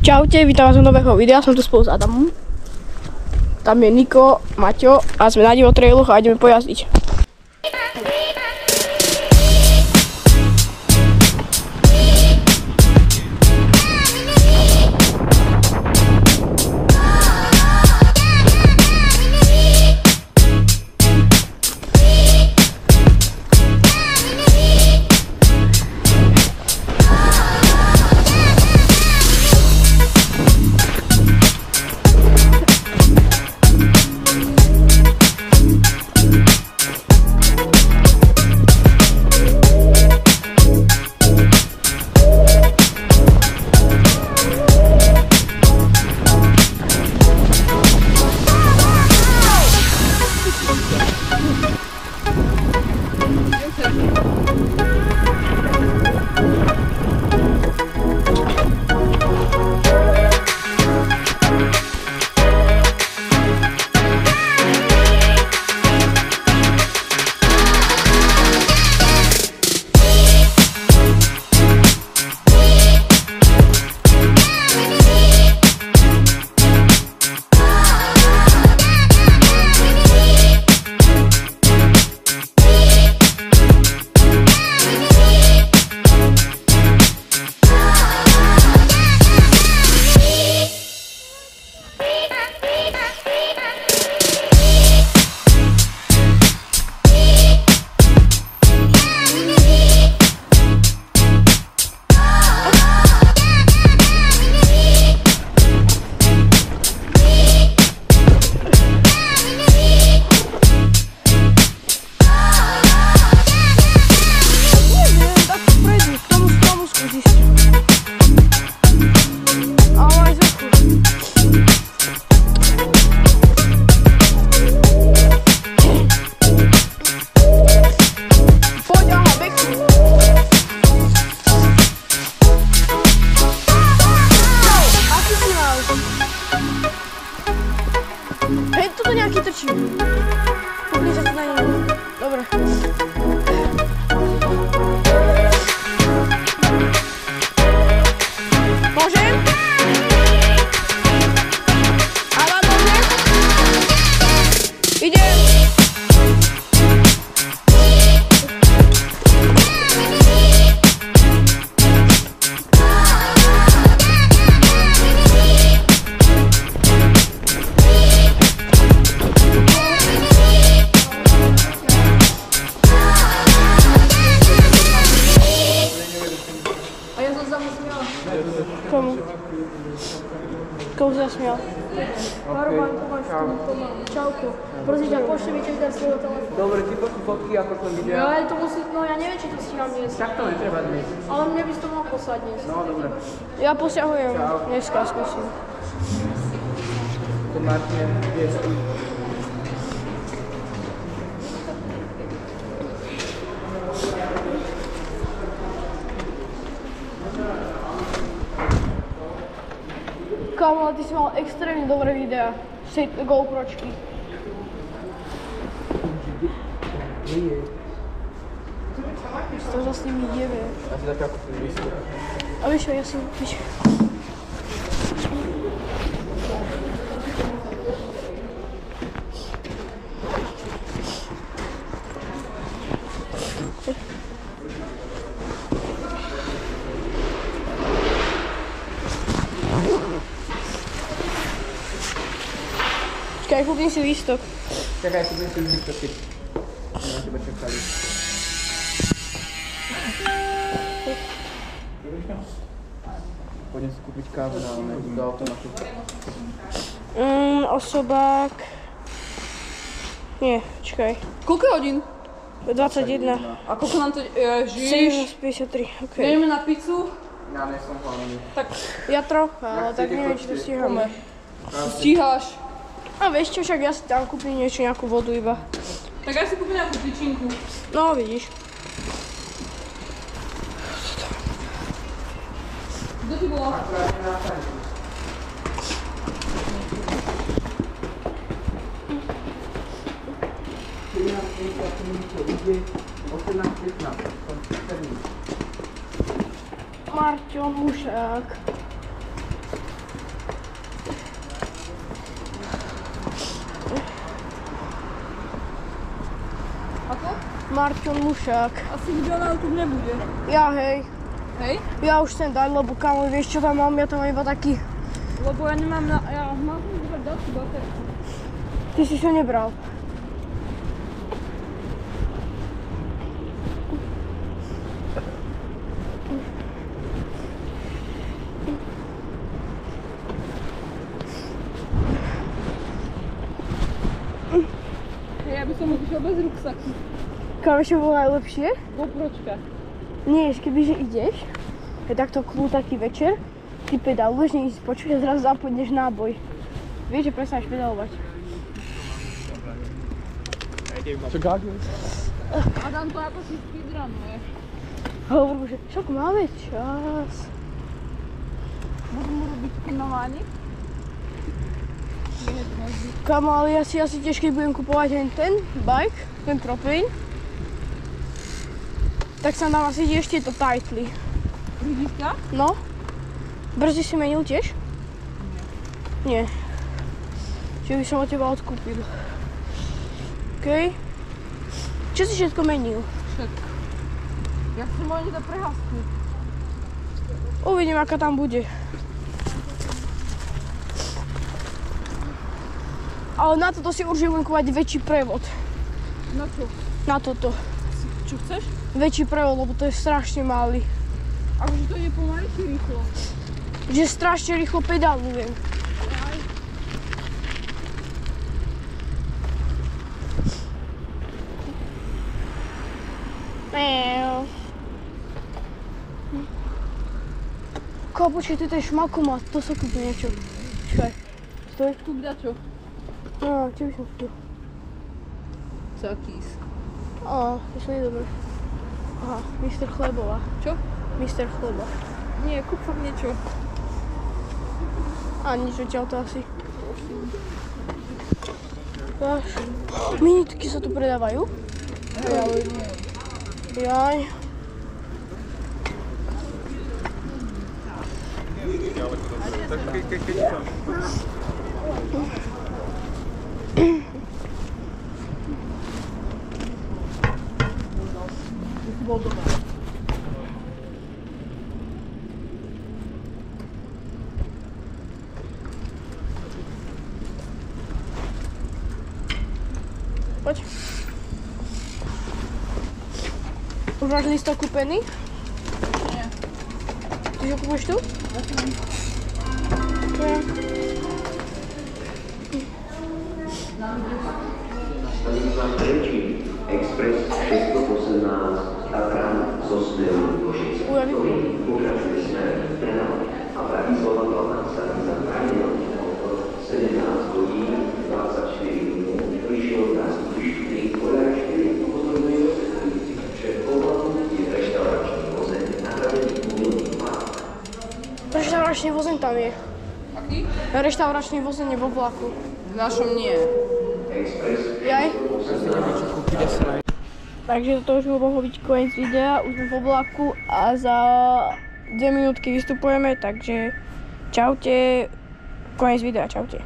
Čaute, vítam vás do nového videa, som tu spolu s Adamom. Tam je Niko, Maťo a sme na Divo trailoch a ideme pojazdiť. Hej, toto nejaký trčí. Poďme sa na neho. Dobre. Môžem? Áno, môžem? Idem. Komu? Komu sa smial? Marovan, pomáš tu, čauko. Prosím ťa, pošli mi ten svojho telefónu. Dobre, ti pošli fotky, ako som videl. Ja, ale to musí, no ja neviem, či to stíham dnes. Tak to netreba dnes. Ale mne by si to mohol poslať dnes. No, dobre. Ja posiahujem dneska, skúsim. To Martin, viesku. Kámo, ale ty si mal extrémne dobré videá. GoPročky. To sa s nimi jebe. Asi tak ako ten výstup. A vieš čo, ja si... Čakaj, kúpim si lístok. Čakaj, kúpim si lístok, keď na teba čakali. Poďme si kúpiť kávu do automatu. Osobák... Nie, čakaj. Koľko hodín? 21. A koľko nám to... Ježiš. 7:53, okej. Ideme na pizzu? Ja nesom hlavný. Tak Ja trocha, ale tak neviem, či to stíham. stíhaš. A vieš čo, však ja si tam kúpim niečo, nejakú vodu iba. Tak ja si kúpim nejakú tyčinku. No, vidíš. Kto ti bolo? Marťo Mušák. Marťon Mušák. Asi video na YouTube nebude. Ja hej. Hej? Ja už chcem dať, lebo kamo, vieš čo tam mám? Ja tam mám iba taký... Lebo ja nemám na... Ja mám tu zobrať ďalšiu baterku. Ty si to nebral. Ja by som išiel bez ruksaku. Kam ešte bolo najlepšie? GoPročka. Nie, kebyže ideš, je takto kľú taký večer, ty pedaluješ, nie si počuť a zrazu zapodneš náboj. Vieš, že prestaneš pedalovať. Čo gážu? A dám to ako si speedrunuje. Hovorím, že však máme čas. Budú mu robiť filmovanie? Kamo, ale ja si asi tiež, keď budem kupovať ten bike, ten propane, tak sa dám asi ešte to tightly. Hrudiska? No. Brzy si menil tiež? Nie. Čiže by som od teba odkúpil. OK. Čo si všetko menil? Všetko. Ja chcem len za prehásku. Uvidím, aká tam bude. Ale na toto si určite budem kúpať väčší prevod. Na čo? Na toto. Čo chceš? Väčší prevod, lebo to je strašne malý. Akože to ide pomaly či rýchlo? Že strašne rýchlo pedalujem. Ko, počkej, to je šmakomat, to sa kúpi niečo. Čakaj, stoj. Kúp dačo. Á, čo by som kúpil? Zakís. Á, to sa nedobre. Aha, Mr. Chlebova. Čo? Mr. Chleba. Nie, kúp fakt niečo. A nič, odtiaľ to asi. Dáš. Minitky sa tu predávajú? Ale nie. Jaj. Bol doma. Poď. Už máš listok kúpený? Nie. Ty ho kúpeš tu? Nie. Stanica Trenčín, Express 618, Tatran zo smeru Košice. Pokračuje smer Trnava a Bratislava stanica pravidelný autor 17 hodín 24 minút prišiel na zvyšný podľa 4 upozorňuje cestujúci, že povolu je reštauračný vozeň napravený umilným pádom. Reštauračný vozeň tam je. Aký? Reštauračný vozeň je vo vlaku. V našom nie. Jaj? Takže toto už by mohol byť koniec videa, už sme po vlaku a za 2 minútky vystupujeme, takže čaute, koniec videa, čaute.